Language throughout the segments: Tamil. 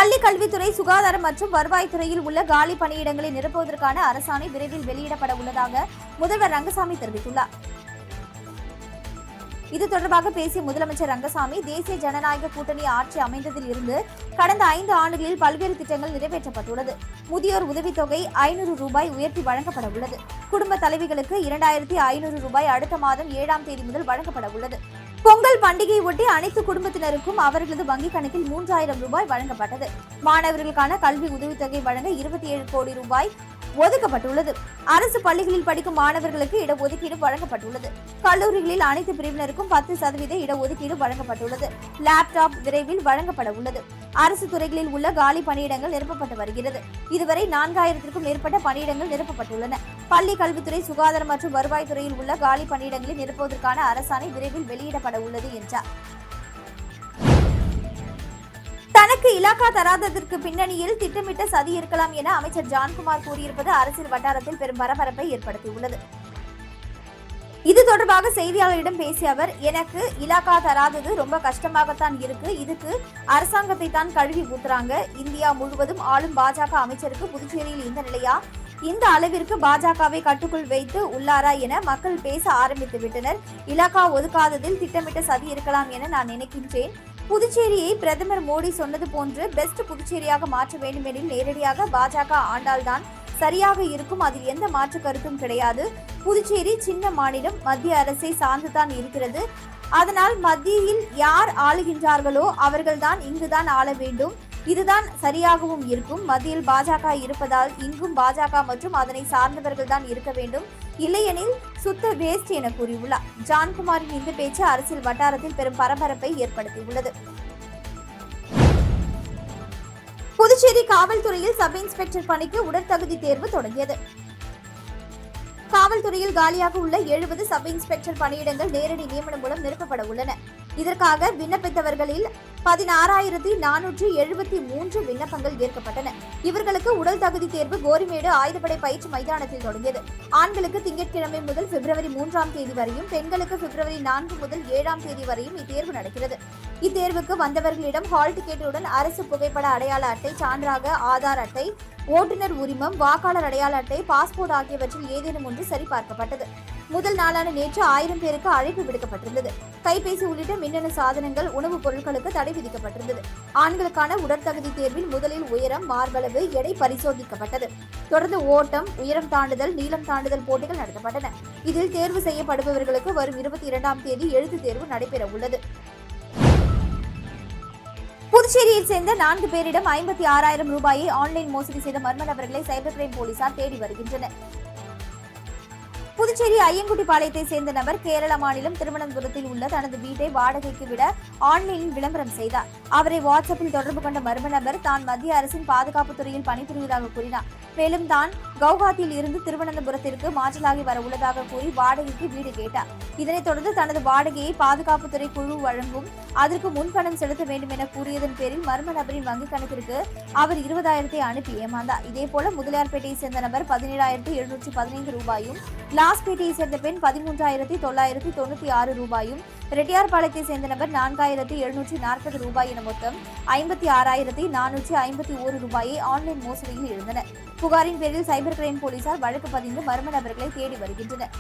பள்ளி கல்வித்துறை, சுகாதாரம் மற்றும் வருவாய்த்துறையில் உள்ள காலி பணியிடங்களை நிரப்புவதற்கான அரசாணை விரைவில் வெளியிடப்பட உள்ளதாக முதல்வர் ரங்கசாமி தெரிவித்துள்ளார். இது தொடர்பாக பேசிய முதலமைச்சர் ரங்கசாமி, தேசிய ஜனநாயக கூட்டணி ஆட்சி அமைந்ததில் இருந்து கடந்த 5 ஆண்டுகளில் பல்வேறு திட்டங்கள் நிறைவேற்றப்பட்டுள்ளது. முதியோர் உதவித்தொகை 500 ரூபாய் உயர்த்தி வழங்கப்பட உள்ளது. குடும்ப தலைவிகளுக்கு 2500 ரூபாய் அடுத்த மாதம் 7ஆம் தேதி முதல் வழங்கப்பட உள்ளது. பொங்கல் பண்டிகையை ஒட்டி அனைத்து குடும்பத்தினருக்கும் அவர்களது வங்கிக் கணக்கில் 3000 ரூபாய் வழங்கப்பட்டது. மாணவர்களுக்கான கல்வி உதவித்தொகை வழங்க 27 கோடி ரூபாய் ஒதுக்கப்பட்டுள்ளது. அரசு பள்ளிகளில் படிக்கும் மாணவர்களுக்கு இடஒதுக்கீடு வழங்கப்பட்டுள்ளது. கல்லூரிகளில் அனைத்து பிரிவினருக்கும் 10% இடஒதுக்கீடு வழங்கப்பட்டுள்ளது. லேப்டாப் விரைவில் வழங்கப்பட உள்ளது. அரசு துறைகளில் உள்ள காலி பணியிடங்கள் நிரப்பப்பட்டு வருகிறது. இதுவரை 4000க்கும் மேற்பட்ட பணியிடங்கள் நிரப்பப்பட்டுள்ளன. பள்ளி கல்வித்துறை, சுகாதாரம் மற்றும் வருவாய்த்துறையில் உள்ள காலி பணியிடங்களை நிரப்புவதற்கான அரசாணை விரைவில் வெளியிடப்பட உள்ளது என்றார். தனக்கு இலாக்கா தராததற்கு பின்னணியில் திட்டமிட்ட சதி இருக்கலாம் என அமைச்சர் ஜான்குமார் கூறியிருப்பது அரசியல் வட்டாரத்தில் பெரும் பரபரப்பை ஏற்படுத்தியுள்ளது. இது தொடர்பாக செய்தியாளர்களிடம் பேசிய அவர், எனக்கு இலாக்கா தராதது ரொம்ப கஷ்டமாகத்தான் இருக்கு. இதுக்கு அரசாங்கத்தை தான் கழுவி ஊத்துறாங்க. இந்தியா முழுவதும் ஆளும் பாஜக அமைச்சருக்கு புதுச்சேரியில் இந்த நிலையா? இந்த அளவிற்கு பாஜகவை கட்டுக்குள் வைத்து உள்ளாரா என மக்கள் பேச ஆரம்பித்து விட்டனர். இலாக்கா ஒதுக்காததில் திட்டமிட்ட சதி இருக்கலாம் என நான் நினைக்கின்றேன். புதுச்சேரியை பிரதமர் மோடி சொன்னது போன்று பெஸ்ட் புதுச்சேரியாக மாற்ற வேண்டும் எனில் நேரடியாக பாஜக ஆண்டால்தான் சரியாக இருக்கும். அதில் எந்த மாற்று கருத்தும் கிடையாது. புதுச்சேரி சின்ன மாநிலம், மத்திய அரசை சார்ந்துதான் இருக்கிறது. அதனால் மத்தியில் யார் ஆளுகின்றார்களோ அவர்கள்தான் இங்குதான் ஆள வேண்டும். இதுதான் சரியாகவும் இருக்கும். மத்தியில் பாஜக இருப்பதால் இங்கும் பாஜக மற்றும் அதனை சார்ந்தவர்கள் தான் இருக்க வேண்டும். இல்லையெனில் சுத்த வேஸ்ட் என கூறியுள்ளார். ஜான்குமாரின் இந்த பேச்சு அரசியல் வட்டாரத்தில் பெரும் பரபரப்பை ஏற்படுத்தியுள்ளது. புதுச்சேரி காவல்துறையில் சப் இன்ஸ்பெக்டர் பணிக்கு உடற்தகுதி தேர்வு தொடங்கியது. காவல்துறையில் காலியாக உள்ள 70 சப் இன்ஸ்பெக்டர் பணியிடங்கள் நேரடி நியமனம் மூலம் நிரப்பப்பட உள்ளன. இதற்காக விண்ணப்பித்தவர்களில் 16,473 விண்ணப்பங்கள் ஏற்கப்பட்டன. இவர்களுக்கு உடல் தகுதி தேர்வு கோரிமேடு ஆயுதப்படை பயிற்சி மைதானத்தில் தொடங்கியது. ஆண்களுக்கு திங்கட்கிழமை முதல் பிப்ரவரி 3ஆம் தேதி வரையும், பெண்களுக்கு பிப்ரவரி 4 முதல் 7ஆம் தேதி வரையும் இத்தேர்வு நடக்கிறது. இத்தேர்வுக்கு வந்தவர்களிடம் ஹால் டிக்கெட்டுடன் அரசு புகைப்பட அடையாள அட்டை, சான்றாக ஆதார் அட்டை, ஓட்டுநர் உரிமம், வாக்காளர் அடையாள அட்டை, பாஸ்போர்ட் ஆகியவற்றில் ஏதேனும் ஒன்று சரிபார்க்கப்பட்டது. முதல் நாளான நேற்று 1000 பேருக்கு அழைப்பு விடுக்கப்பட்டிருந்தது. கைபேசி உள்ளிட்ட மின்னணு சாதனங்கள், உணவுப் பொருட்களுக்கு தடை விதிக்கப்பட்டிருந்தது. ஆண்களுக்கான உடற்தகுதி தேர்வில் முதலில் உயரம், மார்பளவு, எடை பரிசோதிக்கப்பட்டது. தொடர்ந்து ஓட்டம், உயரம் தாண்டுதல், நீளம் தாண்டுதல் போட்டிகள் நடத்தப்பட்டன. இதில் தேர்வு செய்யப்படுபவர்களுக்கு வரும் 22ஆம் தேதி எழுத்து தேர்வு நடைபெற உள்ளது. புதுச்சேரியை சேர்ந்த 4 பேரிடம் 56,000 ரூபாயை ஆன்லைன் மோசடி செய்த மர்ம நபர்களை சைபர் கிரைம் போலீசார் தேடி வருகின்றனர். புதுச்சேரி ஐயங்குட்டிப்பாளையத்தை சேர்ந்த நபர் கேரள மாநிலம் திருவனந்தபுரத்தில் உள்ள தனது வீட்டை வாடகைக்கு விட ஆன்லைனில் விளம்பரம் செய்தார். அவரை வாட்ஸ்அப்பில் தொடர்பு கொண்ட மர்ம நபர் தான் மத்திய அரசின் பாதுகாப்பு துறையில் பணிபுரிவதாக கூறினார். மேலும் தான் கவுஹாத்தியில் இருந்து திருவனந்தபுரத்திற்கு மாற்றலாகி வர உள்ளதாக கூறி வாடகைக்கு வீடு கேட்டார். இதனைத் தொடர்ந்து தனது வாடகையை பாதுகாப்புத்துறை குழு வழங்கும், அதற்கு முன்பணம் செலுத்த வேண்டும் என கூறியதன் பேரில் மர்ம நபரின் வங்கிக் கணக்கிற்கு அவர் 20,000 அனுப்பி ஏமாந்தார். இதேபோல முதலியார்பேட்டையை சேர்ந்த நபர் 17,715 ரூபாயும், லாஸ்பேட்டையை சேர்ந்த பெண் 13,996 ரூபாயும், ரெட்டியார்பாளையத்தை சேர்ந்த நபர் 4,740 ரூபாய் என மொத்தம் 56,451 ரூபாயை ஆன்லைன் மோசடியில் இழந்தனர். புகாரின் பேரில் சைபர் கிரைம் போலீசார் வழக்கு பதிந்து மர்ம நபர்களை தேடி வருகின்றனர்.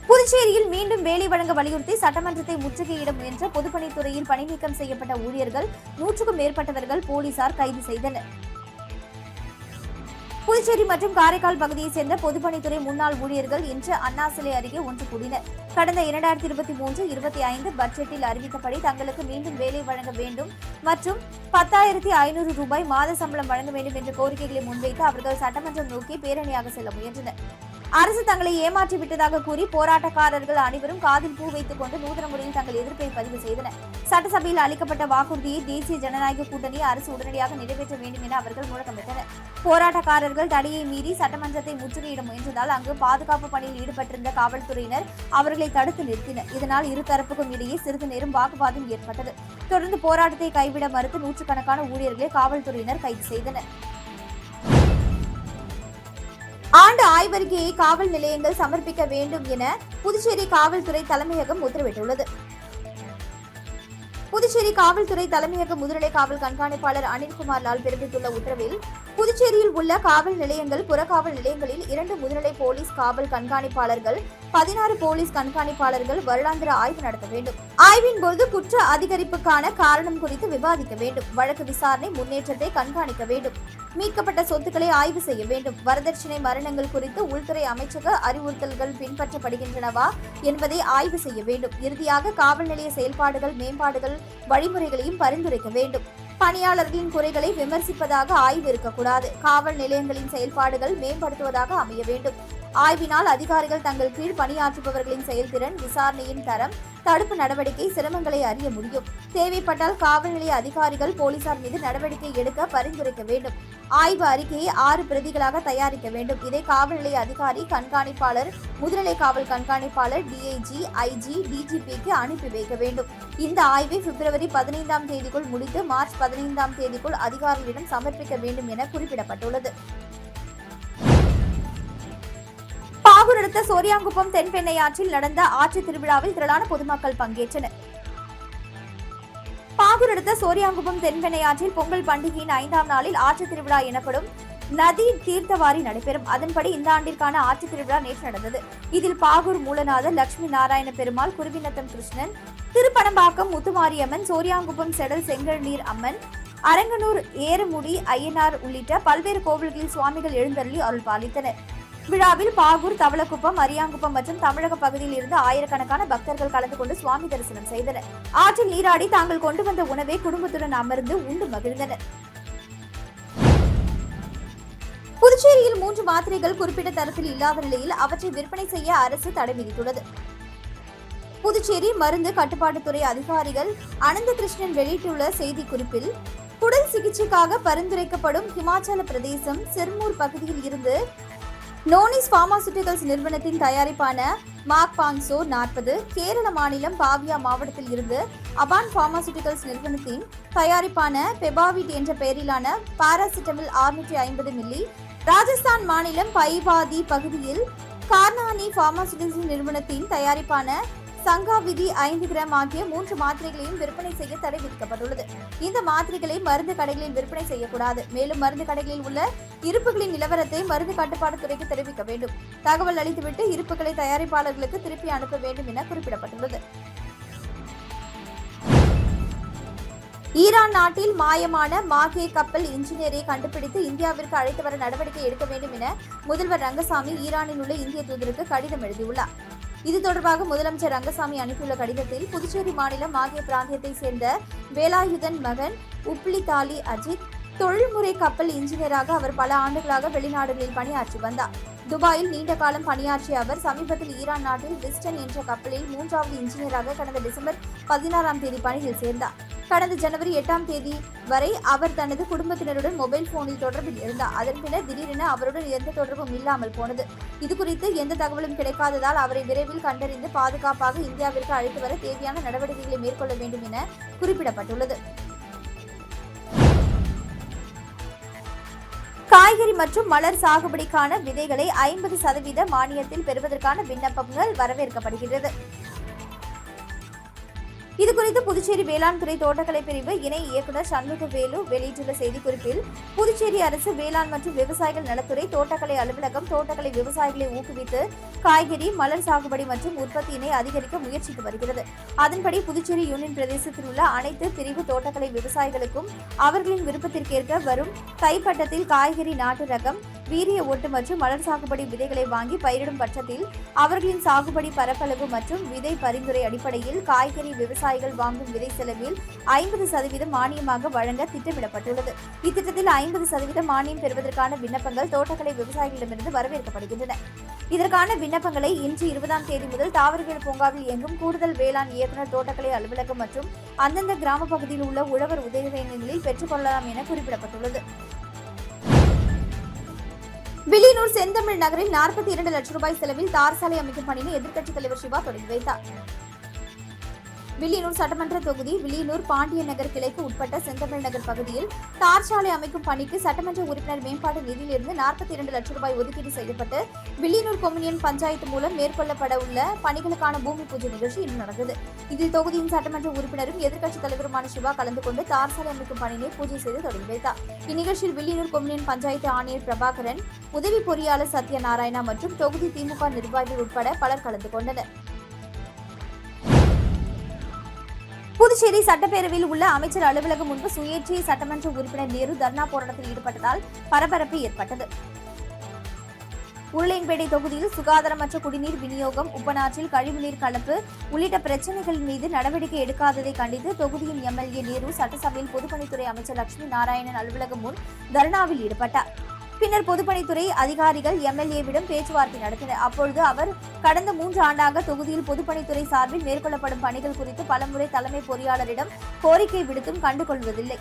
புதுச்சேரியில் மீண்டும் வேலை வழங்க வலியுறுத்தி சட்டமன்றத்தை முற்றுகையிட முயன்ற பொதுப்பணித்துறையில் பணிநீக்கம் செய்யப்பட்ட ஊழியர்கள் 100க்கும் மேற்பட்டவர்கள் போலீசார் கைது செய்தனர். புதுச்சேரி மற்றும் காரைக்கால் பகுதியைச் சேர்ந்த பொதுப்பணித்துறை முன்னாள் ஊழியர்கள் இன்று அண்ணா சிலை அருகே ஒன்று கூடினர். கடந்த 2023-25 பட்ஜெட்டில் அறிவித்தபடி தங்களுக்கு மீண்டும் வேலை வழங்க வேண்டும் மற்றும் 10,500 ரூபாய் மாத சம்பளம் வழங்க வேண்டும் என்ற கோரிக்கைகளை முன்வைத்து அவர்கள் சட்டமன்றம் நோக்கி பேரணியாக செல்ல முயன்றனர். அரசு தங்களை ஏமாற்றி விட்டதாக கூறி போராட்டக்காரர்கள் அனைவரும் காதில் பூ வைத்துக் கொண்டு நூதன முறையில் தங்கள் எதிர்ப்பை பதிவு செய்தனர். சட்டசபையில் அளிக்கப்பட்ட வாக்குறுதியை தேசிய ஜனநாயக கூட்டணி அரசு உடனடியாக நிறைவேற்ற வேண்டும் என அவர்கள் முழக்கமிட்டனர். போராட்டக்காரர்கள் தடையை மீறி சட்டமன்றத்தை முற்றுகையிட முயன்றதால் அங்கு பாதுகாப்பு பணியில் ஈடுபட்டிருந்த காவல்துறையினர் அவர்களை தடுத்து நிறுத்தினர். இதனால் இருதரப்புக்கும் இடையே சிறிது நேரம் வாக்குவாதம் ஏற்பட்டது. தொடர்ந்து போராட்டத்தை கைவிட மறுத்து நூற்றுக்கணக்கான ஊழியர்களை காவல்துறையினர் கைது செய்தனர். ஆண்டு ஆய்வறிக்கையை காவல் நிலையங்கள் சமர்ப்பிக்க வேண்டும் என புதுச்சேரி காவல்துறை தலைமையகம் உத்தரவிட்டுள்ளது. புதுச்சேரி காவல்துறை தலைமையக முதுநிலை காவல் கண்காணிப்பாளர் அனில்குமார் லால் பிறப்பித்துள்ள உத்தரவில் புதுச்சேரியில் உள்ள காவல் நிலையங்கள், புறக்காவல் நிலையங்களில் 2 முதுநிலை போலீஸ் காவல் கண்காணிப்பாளர்கள், 16 போலீஸ் கண்காணிப்பாளர்கள் வருடாந்திர ஆய்வு நடத்த வேண்டும். ஆய்வின் போது குற்ற அதிகரிப்புக்கான காரணம் குறித்து விவாதிக்க வேண்டும். வழக்கு விசாரணை முன்னேற்றத்தை கண்காணிக்க வேண்டும். மீட்கப்பட்ட சொத்துக்களை ஆய்வு செய்ய வேண்டும். வரதட்சணை மரணங்கள் குறித்து உள்துறை அமைச்சக அறிவுறுத்தல்கள் பின்பற்றப்படுகின்றனவா என்பதை ஆய்வு செய்ய வேண்டும். இறுதியாக காவல் நிலைய செயல்பாடுகள், மேம்பாடுகள், வழிமுறைகளையும் பரிந்துரைக்க வேண்டும். பணியாளர்களின் குறைகளை விமர்சிப்பதாக ஆய்வு இருக்கக்கூடாது. காவல் நிலையங்களின் செயல்பாடுகள் மேம்படுத்துவதாக அமைய வேண்டும். ஆய்வினால் அதிகாரிகள் தங்கள் கீழ் பணியாற்றுபவர்களின் செயல்திறன், விசாரணையின் தரம், தடுப்பு நடவடிக்கை, சிரமங்களை அறிய முடியும். தேவைப்பட்டால் காவல் நிலைய அதிகாரிகள், போலீசார் மீது நடவடிக்கை எடுக்க பரிந்துரைக்க வேண்டும். ஆய்வு அறிக்கையை 6 பிரதிகளாக தயாரிக்க வேண்டும். இதை காவல் நிலைய அதிகாரி, கண்காணிப்பாளர், முதுநிலை காவல் கண்காணிப்பாளர், டிஐஜி, ஐஜி, டிஜிபிக்கு அனுப்பி வைக்க வேண்டும். இந்த ஆய்வை பிப்ரவரி 15ஆம் தேதிக்குள் முடித்து மார்ச் 15ஆம் தேதிக்குள் அதிகாரிகளிடம் சமர்ப்பிக்க வேண்டும் என குறிப்பிடப்பட்டுள்ளது. பாகூர் அடுத்த சோரியாங்குப்பம் தென்பெண்ணை ஆற்றில் நடந்த ஆற்று திருவிழாவில் திரளான பொதுமக்கள் பங்கேற்றனர். பாகூர் அடுத்த சோரியாங்குப்பம் தென்பெண்ணை ஆற்றில் பொங்கல் பண்டிகையின் 5ஆம் நாளில் ஆற்று திருவிழா எனப்படும் நதி தீர்த்தவாரி நடைபெறும். அதன்படி இந்த ஆண்டிற்கான ஆற்று திருவிழா நேற்று நடந்தது. இதில் பாகூர் மூலநாதர், லட்சுமி நாராயண பெருமாள், குருவிநத்தம் கிருஷ்ணன், திருப்பனம்பாக்கம் முத்துமாரியம்மன், சோரியாங்குப்பம் செடல் செங்கல்நீர் அம்மன், அரங்கனூர் ஏரமுடி ஐயனார் உள்ளிட்ட பல்வேறு கோவில்களில் சுவாமிகள் எழுந்தருளி அருள் பாலித்தனர். விழாவில் பாகூர், தவளக்குப்பம், அரியாங்குப்பம் மற்றும் தமிழக பகுதியில் இருந்து ஆயிரக்கணக்கான பக்தர்கள் கலந்து கொண்டு சுவாமி தரிசனம் செய்தனர். ஆற்றில் நீராடி தாங்கள் கொண்டு வந்த உணவை குடும்பத்துடன் அமர்ந்து உண்டு மகிழ்ந்தனர். புதுச்சேரியில் 3 மாத்திரைகள் குறிப்பிட்ட தரத்தில் இல்லாத நிலையில் அவற்றை விற்பனை செய்ய அரசு தடை விதித்துள்ளது. புதுச்சேரி மருந்து கட்டுப்பாட்டுத்துறை அதிகாரிகள் அனந்தகிருஷ்ணன் வெளியிட்டுள்ள செய்திக்குறிப்பில், குடல் சிகிச்சைக்காக பரிந்துரைக்கப்படும் ஹிமாச்சல பிரதேசம் சிர்மூர் பகுதியில் இருந்து நோனிஸ் பார்மாசூட்டிகல்ஸ் நிறுவனத்தின் தயாரிப்பான மாக்பாங்சோ 40, கேரள மாநிலம் பாவியா மாவட்டத்தில் இருந்து அபான் பார்மாசூட்டிகல்ஸ் நிறுவனத்தின் தயாரிப்பான பெபாவிட் என்ற பெயரிலான பாராசிட்டமல் 650 மில்லி, ராஜஸ்தான் மாநிலம் பைவாதி பகுதியில் கார்னானி பார்மாசூட்டிகல்ஸ் நிறுவனத்தின் தயாரிப்பான சங்காவிதி 5 கிராம் ஆகிய 3 மாத்திரைகளையும் விற்பனை செய்ய தடை விதிக்கப்பட்டுள்ளது. இந்த மாத்திரைகளை மருந்து கடைகளில் விற்பனை செய்யக்கூடாது. மேலும் மருந்து கடைகளில் உள்ள இருப்புகளின் நிலவரத்தை மருந்து கட்டுப்பாடு துறைக்கு தெரிவிக்க வேண்டும். தகவல் அளித்துவிட்டு இருப்புகளை தயாரிப்பாளர்களுக்கு திருப்பி அனுப்ப வேண்டும் என குறிப்பிடப்பட்டுள்ளது. ஈரான் நாட்டில் மாயமான மாகே கப்பல் இன்ஜினியரை கண்டுபிடித்து இந்தியாவிற்கு அழைத்து வர நடவடிக்கை எடுக்க வேண்டும் என முதல்வர் ரங்கசாமி ஈரானில் உள்ள இந்திய தூதருக்கு கடிதம் எழுதியுள்ளார். இது தொடர்பாக முதலமைச்சர் ரங்கசாமி அனுப்பியுள்ள கடிதத்தில், புதுச்சேரி மாநிலம் மாகே பிராந்தியத்தை சேர்ந்த வேலாயுதன் மகன் உப்ளிதாலி அஜித் தொழில்முறை கப்பல் இன்ஜினியராக அவர் பல ஆண்டுகளாக வெளிநாடுகளில் பணியாற்றி வந்தார். துபாயில் நீண்ட காலம் பணியாற்றிய அவர் சமீபத்தில் ஈரான் நாட்டில் விஸ்டன் என்ற கப்பலில் 3வது இன்ஜினியராக கடந்த டிசம்பர் 16ஆம் தேதி பணியில் சேர்ந்தார். கடந்த ஜனவரி 8ஆம் தேதி வரை அவர் தனது குடும்பத்தினருடன் மொபைல் போனில் தொடர்பில் இருந்தார். அதன் பின்னர் திடீரென அவருடன் எந்த தொடர்பும் இல்லாமல் போனது. இதுகுறித்து எந்த தகவலும் கிடைக்காததால் அவரை விரைவில் கண்டறிந்து பாதுகாப்பாக இந்தியாவிற்கு அழைத்து வர தேவையான நடவடிக்கைகளை மேற்கொள்ள வேண்டும் என குறிப்பிடப்பட்டுள்ளது. காய்கறி மற்றும் மலர் சாகுபடிக்கான விதைகளை 50% மானியத்தில் பெறுவதற்கான விண்ணப்பங்கள் வரவேற்கப்படுகிறது. இதுகுறித்து புதுச்சேரி வேளாண் துறை தோட்டக்கலை பிரிவு இணை இயக்குநர் சண்முகவேலு வெளியிட்டுள்ள செய்திக்குறிப்பில், புதுச்சேரி அரசு வேளாண் மற்றும் விவசாயிகள் நலத்துறை, தோட்டக்கலை அலுவலகம் தோட்டக்கலை விவசாயிகளை ஊக்குவித்து காய்கறி, மலர் சாகுபடி மற்றும் உற்பத்தியினை அதிகரிக்க முயற்சித்து வருகிறது. அதன்படி புதுச்சேரி யூனியன் பிரதேசத்தில் உள்ள அனைத்து பிரிவு தோட்டக்கலை விவசாயிகளுக்கும் அவர்களின் விருப்பத்திற்கேற்க வரும் தைப்பட்டத்தில் காய்கறி நாட்டு ரகம், வீரிய ஓட்டு மற்றும் மலர் சாகுபடி விதைகளை வாங்கி பயிரிடும் பட்சத்தில் அவர்களின் சாகுபடி பரப்பளவு மற்றும் விதை பரிந்துரை அடிப்படையில் காய்கறி விவசாயிகள் வாங்கும் விதை செலவில் 50% மானியமாக வழங்க திட்டமிடப்பட்டுள்ளது. இத்திட்டத்தில் 50% மானியம் பெறுவதற்கான விண்ணப்பங்கள் தோட்டக்கலை விவசாயிகளிடமிருந்து வரவேற்கப்படுகின்றன. இதற்கான விண்ணப்பங்களை இன்று 20ஆம் தேதி முதல் தாவரவியல் பூங்காவில் இயங்கும் கூடுதல் வேளாண் இயக்குநர், தோட்டக்கலை அலுவலகம் மற்றும் அந்தந்த கிராம பகுதியில் உள்ள உழவர் உதவிகளில் பெற்றுக்கொள்ளலாம் என குறிப்பிடப்பட்டுள்ளது. வில்லியனூர் செந்தமிழ் நகரில் 42 லட்சம் ரூபாய் செலவில் தார் சாலை அமைக்கும் பணியை எதிர்க்கட்சித் தலைவர் சிவா தொடங்கி வைத்தார். வில்லியனூர் சட்டமன்ற தொகுதி வில்லியனூர் பாண்டியன் நகர் கிளைக்கு உட்பட்ட செந்தமிழ் நகர் பகுதியில் தார் சாலை அமைக்கும் பணிக்கு சட்டமன்ற உறுப்பினர் மேம்பாட்டு நிதியிலிருந்து 42 லட்சம் ரூபாய் ஒதுக்கீடு செய்யப்பட்டு வில்லியனூர் கொம்யூனியன் பஞ்சாயத்து மூலம் மேற்கொள்ளப்பட உள்ள பணிகளுக்கான பூமி பூஜை நிகழ்ச்சி இன்று நடந்தது. இதில் தொகுதியின் சட்டமன்ற உறுப்பினரும் எதிர்க்கட்சித் தலைவருமான சிவா கலந்து கொண்டு தார் சாலை அமைக்கும் பணியை பூஜை செய்து தொடங்கி வைத்தார். இந்நிகழ்ச்சியில் வில்லியனூர் கொம்யூனியன் பஞ்சாயத்து ஆணையர் பிரபாகரன், உதவி பொறியாளர் சத்யநாராயணா மற்றும் தொகுதி திமுக நிர்வாகிகள் உட்பட பலர் கலந்து கொண்டனர். புதுச்சேரி சட்டப்பேரவையில் உள்ள அமைச்சர் அலுவலகம் முன்பு சுயேட்சை சட்டமன்ற உறுப்பினர் நேரு தர்ணா போராட்டத்தில் ஈடுபட்டதால் பரபரப்பு ஏற்பட்டது. உருளையன்பேட்டை தொகுதியில் சுகாதாரமற்ற குடிநீர் விநியோகம், உப்பனாற்றில் கழிவுநீர் கலப்பு உள்ளிட்ட பிரச்சினைகள் மீது நடவடிக்கை எடுக்காததை கண்டித்து தொகுதியின் எம்எல்ஏ நேரு சட்டசபையில் பொதுப்பணித்துறை அமைச்சர் லட்சுமி நாராயணன் அலுவலகம் முன் தர்ணாவில் ஈடுபட்டார். பின்னர் பொதுப்பணித்துறை அதிகாரிகள் எம்எல்ஏவிடம் பேச்சுவார்த்தை நடத்தினர். அப்பொழுது அவர் கடந்த 3 ஆண்டாக தொகுதியில் பொதுப்பணித்துறை சார்பில் மேற்கொள்ளப்படும் பணிகள் குறித்து பலமுறை தலைமை பொறியாளரிடம் கோரிக்கை விடுத்தும் கண்டுகொள்வதில்லை.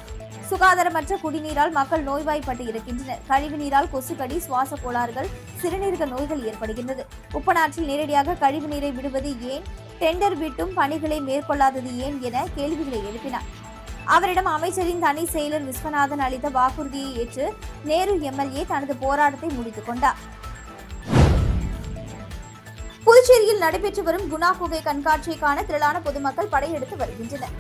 சுகாதாரமற்ற குடிநீரால் மக்கள் நோய்வாய்ப்பட்டு இருக்கின்றனர். கழிவுநீரால் கொசுக்கடி, சுவாச கோளாறுகள், சிறுநீரக நோய்கள் ஏற்படுகின்றது. உப்பனாற்றில் நேரடியாக கழிவுநீரை விடுவது ஏன், டெண்டர் விட்டும் பணிகளை மேற்கொள்ளாதது ஏன் என கேள்விகளை எழுப்பினார். அவரிடம் அமைச்சரின் தனி செயலர் விஸ்வநாதன் அளித்த வாக்குறுதியை ஏற்று நேரு எம்எல்ஏ தனது போராட்டத்தை முடித்துக் கொண்டார். புதுச்சேரியில் நடைபெற்று வரும் குணா குகை கண்காட்சியை காண திரளான பொதுமக்கள் படையெடுத்து வருகின்றனர்.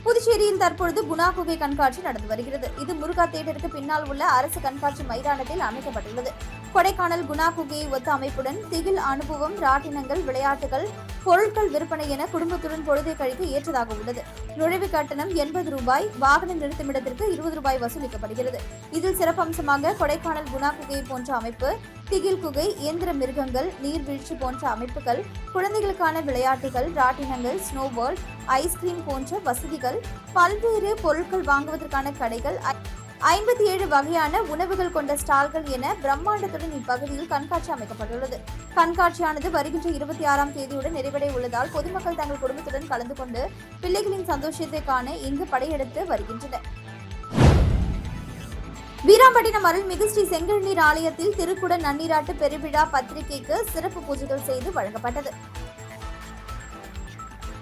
புதுச்சேரியில் தற்பொழுது குணா குகை கண்காட்சி நடந்து வருகிறது. இது முருகா தியேட்டருக்கு பின்னால் உள்ள அரசு கண்காட்சி மைதானத்தில் அமைக்கப்பட்டுள்ளது. கொடைக்கானல் குணா குகையை ஒத்த அமைப்புடன் திகில் அனுபவம், ராட்டினங்கள், விளையாட்டுகள், பொருட்கள் விற்பனை என குடும்பத்துடன் பொழுதை கழிக்க ஏற்றதாக உள்ளது. நுழைவு கட்டணம் 80 ரூபாய், வாகன நிறுத்துமிடத்திற்கு 20 ரூபாய் வசூலிக்கப்படுகிறது. இதில் சிறப்பம்சமாக கொடைக்கானல் குணா குகை போன்ற அமைப்பு, திகில் குகை, இயந்திர மிருகங்கள், நீர்வீழ்ச்சி போன்ற அமைப்புகள், குழந்தைகளுக்கான விளையாட்டுகள், ராட்டினங்கள், ஸ்னோபால், ஐஸ்கிரீம் போன்ற வசதிகள், பல்வேறு பொருட்கள் வாங்குவதற்கான கடைகள், 57 வகையான உணவுகள் கொண்ட ஸ்டால்கள் என பிரம்மாண்டத்துடன் இப்பகுதியில் கண்காட்சி அமைக்கப்பட்டுள்ளது. கண்காட்சியானது வருகின்ற 26ஆம் தேதியுடன் நிறைவடைய உள்ளதால் பொதுமக்கள் தங்கள் குடும்பத்துடன் கலந்து கொண்டு பிள்ளைகளின் சந்தோஷத்தை காண இங்கு படையெடுத்து வருகின்றனர். வீராம்பட்டினம் அருள்மிகு ஸ்ரீ செங்கழுநீர் ஆலயத்தில் திருக்குட நன்னீராட்டு பெருவிழா பத்திரிகைக்கு சிறப்பு பூஜைகள் செய்து வழங்கப்பட்டது.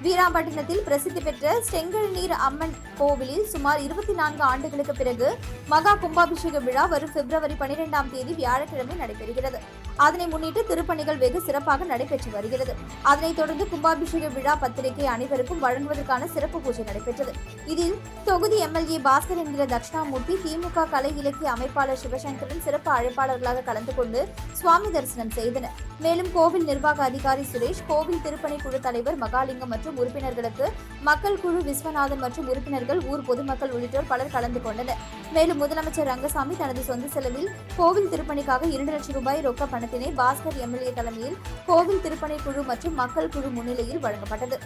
வீராம்பட்டினத்தில் பிரசித்தி பெற்ற செங்கழுநீர் அம்மன் கோவிலில் சுமார் 24 ஆண்டுகளுக்கு பிறகு மகா கும்பாபிஷேக விழா வரும் பிப்ரவரி 12ஆம் தேதி வியாழக்கிழமை நடைபெறுகிறது. அதனை முன்னிட்டு திருப்பணிகள் வெகு சிறப்பாக நடைபெற்று வருகிறது. அதனைத் தொடர்ந்து கும்பாபிஷேக விழா பத்திரிகை அனைவருக்கும் வழங்குவதற்கான சிறப்பு பூஜை நடைபெற்றது. இதில் தொகுதி எம்எல்ஏ பாஸ்கர் என்கிற தட்சிணாமூர்த்தி, திமுக கலை இலக்கிய அமைப்பாளர் சிவசங்கரன் சிறப்பு அழைப்பாளர்களாக கலந்து கொண்டு சுவாமி தரிசனம் செய்தனர். மேலும் கோவில் நிர்வாக அதிகாரி சுரேஷ், கோவில் திருப்பணி குழு தலைவர் மகாலிங்கம் மற்றும் உறுப்பினர்களுக்கு மக்கள் குழு விஸ்வநாதன் மற்றும் உறுப்பினர்கள், ஊர் பொதுமக்கள் உள்ளிட்டோர் பலர் கலந்து கொண்டனர். மேலும் முதலமைச்சர் ரங்கசாமி தனது சொந்த செலவில் கோவில் திருப்பணிக்காக 2 லட்சம் ரூபாய் ரொக்க பணத்தினை பாஸ்கர் எம்எல்ஏ தலைமையில் கோவில் திருப்பணி குழு மற்றும் மக்கள் குழு முன்னிலையில் வழங்கப்பட்டது.